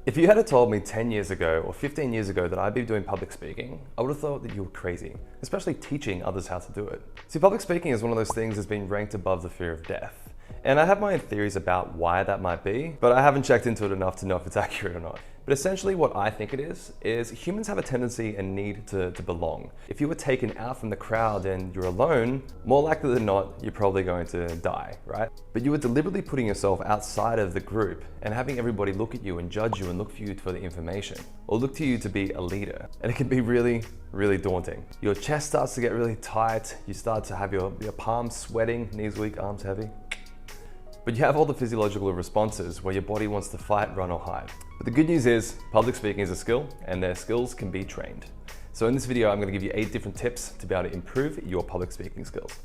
If you had told me 10 years ago or 15 years ago that I'd be doing public speaking, I would have thought that you were crazy, especially teaching others how to do it. See, public speaking is one of those things that's been ranked above the fear of death. And I have my own theories about why that might be, but I haven't checked into it enough to know if it's accurate or not. But essentially what I think it is humans have a tendency and need to belong. If you were taken out from the crowd and you're alone, more likely than not, you're probably going to die, right? But you were deliberately putting yourself outside of the group and having everybody look at you and judge you and look for you for the information, or look to you to be a leader. And it can be really, really daunting. Your chest starts to get really tight. You start to have your palms sweating, knees weak, arms heavy. But you have all the physiological responses where your body wants to fight, run, or hide. But the good news is public speaking is a skill and their skills can be trained. So in this video, I'm going to give you 8 different tips to be able to improve your public speaking skills.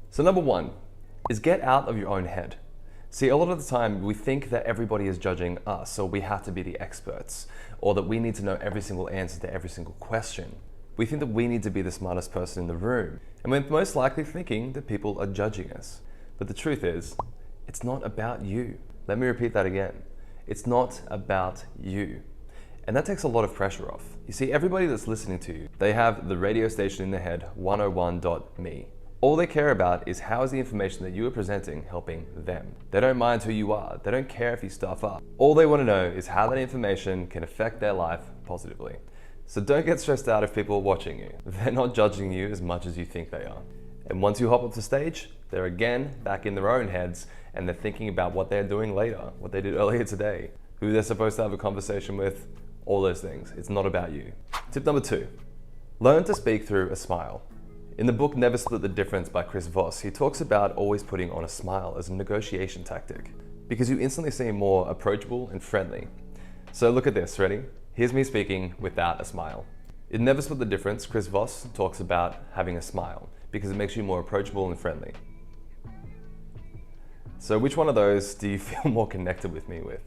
So number 1 is get out of your own head. See, a lot of the time we think that everybody is judging us, so we have to be the experts, or that we need to know every single answer to every single question. We think that we need to be the smartest person in the room, and we're most likely thinking that people are judging us. But the truth is, it's not about you. Let me repeat that again. It's not about you. And that takes a lot of pressure off. You see, everybody that's listening to you, they have the radio station in their head, 101.me. All they care about is how is the information that you are presenting helping them. They don't mind who you are. They don't care if you stuff up. All they want to know is how that information can affect their life positively. So don't get stressed out if people are watching you. They're not judging you as much as you think they are. And once you hop off the stage, they're again back in their own heads and they're thinking about what they're doing later, what they did earlier today, who they're supposed to have a conversation with, all those things. It's not about you. Tip number 2, learn to speak through a smile. In the book Never Split the Difference by Chris Voss, he talks about always putting on a smile as a negotiation tactic because you instantly seem more approachable and friendly. So look at this, ready? Here's me speaking without a smile. In Never Split the Difference, Chris Voss talks about having a smile because it makes you more approachable and friendly. So which one of those do you feel more connected with me with?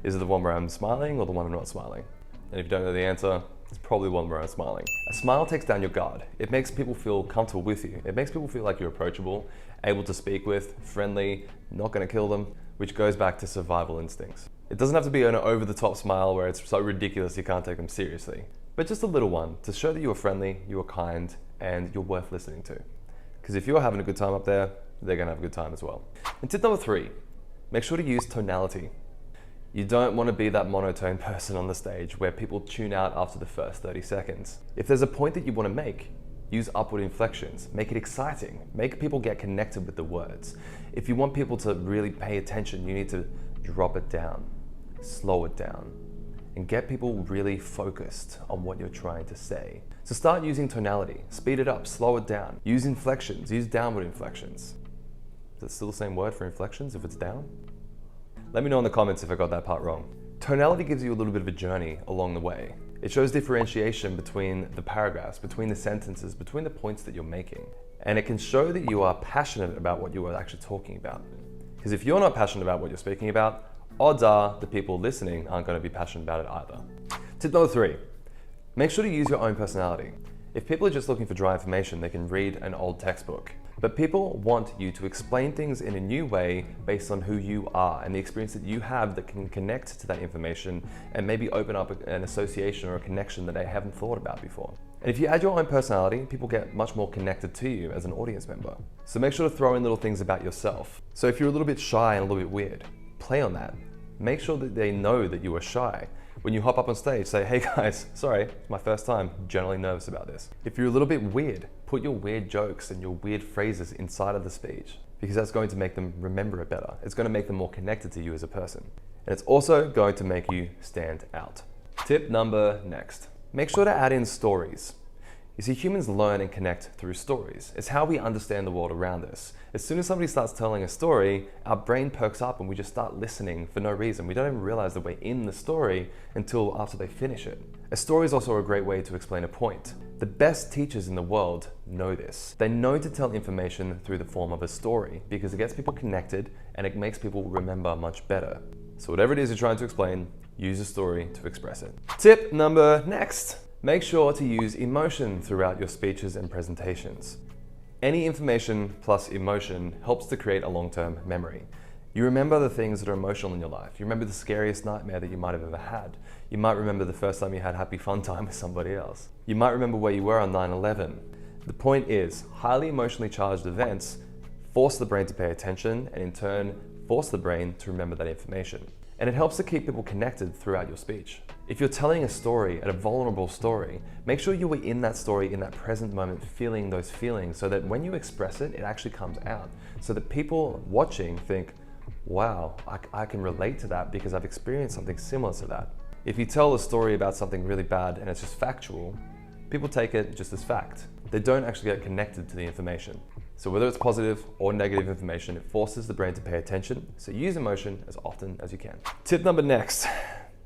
Is it the one where I'm smiling or the one I'm not smiling? And if you don't know the answer, it's probably one where I'm smiling. A smile takes down your guard. It makes people feel comfortable with you. It makes people feel like you're approachable, able to speak with, friendly, not gonna kill them, which goes back to survival instincts. It doesn't have to be an over-the-top smile where it's so ridiculous you can't take them seriously, but just a little one to show that you are friendly, you are kind, and you're worth listening to. Because if you're having a good time up there, they're gonna have a good time as well. And tip number 3, make sure to use tonality. You don't want to be that monotone person on the stage where people tune out after the first 30 seconds. If there's a point that you want to make, use upward inflections, make it exciting, make people get connected with the words. If you want people to really pay attention, you need to drop it down, slow it down, and get people really focused on what you're trying to say. So start using tonality, speed it up, slow it down, use inflections, use downward inflections. Is it still the same word for inflections if it's down? Let me know in the comments if I got that part wrong. Tonality gives you a little bit of a journey along the way. It shows differentiation between the paragraphs, between the sentences, between the points that you're making. And it can show that you are passionate about what you are actually talking about. Because if you're not passionate about what you're speaking about, odds are the people listening aren't going to be passionate about it either. Tip number 3, make sure to use your own personality. If people are just looking for dry information, they can read an old textbook. But people want you to explain things in a new way based on who you are and the experience that you have that can connect to that information and maybe open up an association or a connection that they haven't thought about before. And if you add your own personality, people get much more connected to you as an audience member. So make sure to throw in little things about yourself. So if you're a little bit shy and a little bit weird, play on that. Make sure that they know that you are shy. When you hop up on stage, say, hey guys, sorry, it's my first time, generally nervous about this. If you're a little bit weird, put your weird jokes and your weird phrases inside of the speech because that's going to make them remember it better. It's going to make them more connected to you as a person. And it's also going to make you stand out. Tip number next, make sure to add in stories. You see, humans learn and connect through stories. It's how we understand the world around us. As soon as somebody starts telling a story, our brain perks up and we just start listening for no reason. We don't even realize that we're in the story until after they finish it. A story is also a great way to explain a point. The best teachers in the world know this. They know to tell information through the form of a story because it gets people connected and it makes people remember much better. So whatever it is you're trying to explain, use a story to express it. Tip number next. Make sure to use emotion throughout your speeches and presentations. Any information plus emotion helps to create a long-term memory. You remember the things that are emotional in your life. You remember the scariest nightmare that you might have ever had. You might remember the first time you had happy fun time with somebody else. You might remember where you were on 9/11. The point is, highly emotionally charged events force the brain to pay attention and in turn force the brain to remember that information. And it helps to keep people connected throughout your speech. If you're telling a story, a vulnerable story, make sure you were in that story in that present moment, feeling those feelings so that when you express it, it actually comes out. So that people watching think, wow, I can relate to that because I've experienced something similar to that. If you tell a story about something really bad and it's just factual, people take it just as fact. They don't actually get connected to the information. So whether it's positive or negative information, it forces the brain to pay attention, so use emotion as often as you can. Tip number next.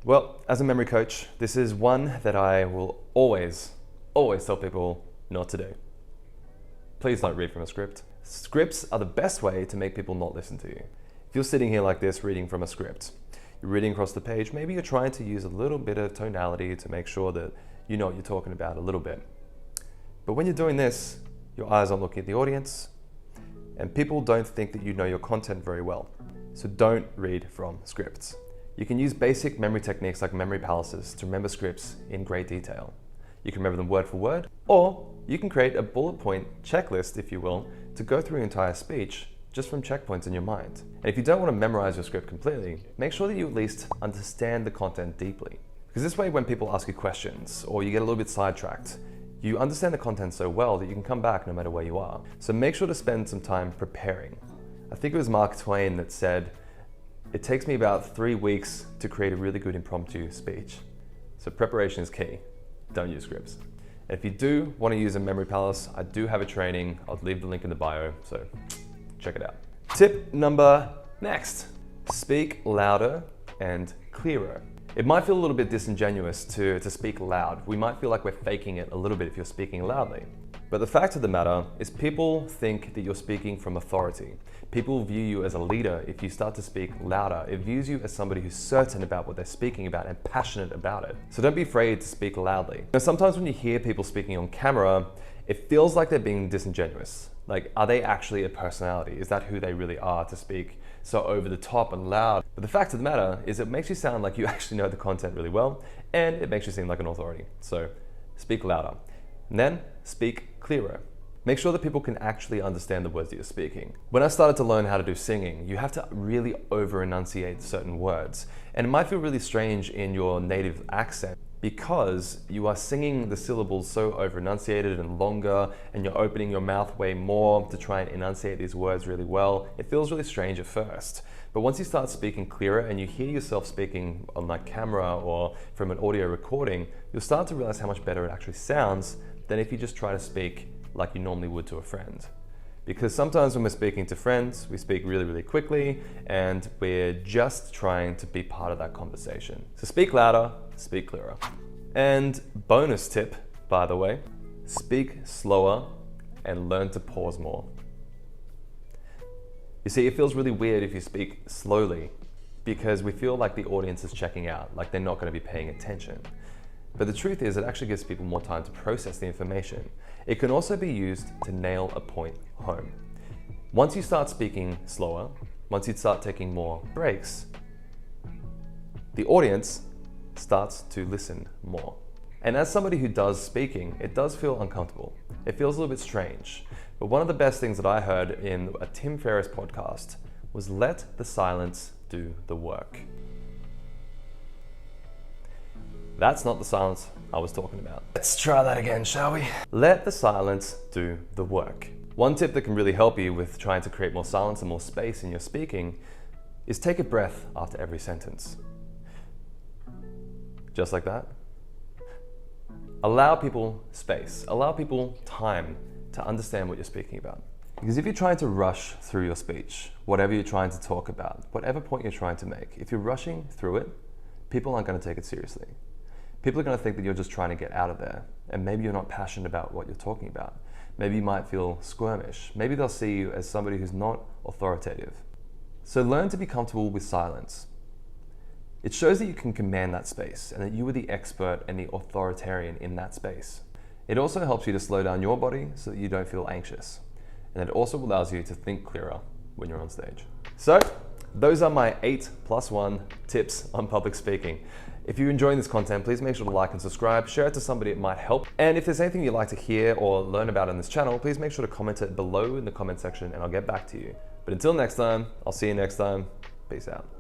Well, as a memory coach, this is one that I will always tell people not to do. Please don't read from a script. Scripts are the best way to make people not listen to you. If you're sitting here like this reading from a script, you're reading across the page, maybe you're trying to use a little bit of tonality to make sure that you know what you're talking about a little bit. But when you're doing this, your eyes aren't looking at the audience, and people don't think that you know your content very well. So don't read from scripts. You can use basic memory techniques like memory palaces to remember scripts in great detail. You can remember them word for word, or you can create a bullet point checklist, if you will, to go through your entire speech just from checkpoints in your mind. And if you don't want to memorize your script completely, make sure that you at least understand the content deeply. Because this way, when people ask you questions or you get a little bit sidetracked, you understand the content so well that you can come back no matter where you are. So make sure to spend some time preparing. I think it was Mark Twain that said, it takes me about 3 weeks to create a really good impromptu speech. So preparation is key. Don't use scripts. And if you do want to use a memory palace, I do have a training. I'll leave the link in the bio, so check it out. Tip number next, speak louder and clearer. It might feel a little bit disingenuous to speak loud. We might feel like we're faking it a little bit if you're speaking loudly. But the fact of the matter is people think that you're speaking from authority. People view you as a leader if you start to speak louder. It views you as somebody who's certain about what they're speaking about and passionate about it. So don't be afraid to speak loudly. Now, sometimes when you hear people speaking on camera, it feels like they're being disingenuous. Like, are they actually a personality? Is that who they really are to speak so over the top and loud? But the fact of the matter is it makes you sound like you actually know the content really well, and it makes you seem like an authority. So speak louder. And then speak clearer. Make sure that people can actually understand the words that you're speaking. When I started to learn how to do singing, you have to really over-enunciate certain words. And it might feel really strange in your native accent because you are singing the syllables so over-enunciated and longer, and you're opening your mouth way more to try and enunciate these words really well. It feels really strange at first. But once you start speaking clearer and you hear yourself speaking on like camera or from an audio recording, you'll start to realize how much better it actually sounds than if you just try to speak like you normally would to a friend. Because sometimes when we're speaking to friends, we speak really, really quickly and we're just trying to be part of that conversation. So speak louder, speak clearer. And bonus tip, by the way, speak slower and learn to pause more. You see, it feels really weird if you speak slowly because we feel like the audience is checking out, like they're not going to be paying attention. But the truth is, it actually gives people more time to process the information. It can also be used to nail a point home. Once you start speaking slower, once you start taking more breaks, the audience starts to listen more. And as somebody who does speaking, it does feel uncomfortable. It feels a little bit strange. But one of the best things that I heard in a Tim Ferriss podcast was let the silence do the work. That's not the silence I was talking about. Let's try that again, shall we? Let the silence do the work. One tip that can really help you with trying to create more silence and more space in your speaking is take a breath after every sentence. Just like that. Allow people space. Allow people time to understand what you're speaking about. Because if you're trying to rush through your speech, whatever you're trying to talk about, whatever point you're trying to make, if you're rushing through it, people aren't going to take it seriously. People are going to think that you're just trying to get out of there, and maybe you're not passionate about what you're talking about. Maybe you might feel squirmish. Maybe they'll see you as somebody who's not authoritative. So learn to be comfortable with silence. It shows that you can command that space and that you are the expert and the authoritarian in that space. It also helps you to slow down your body so that you don't feel anxious. and it also allows you to think clearer when you're on stage. So, those are my 8+1 tips on public speaking. If you're enjoying this content, please make sure to like and subscribe, share it to somebody it might help. And if there's anything you'd like to hear or learn about on this channel, please make sure to comment it below in the comment section and I'll get back to you. But until next time, I'll see you next time. Peace out.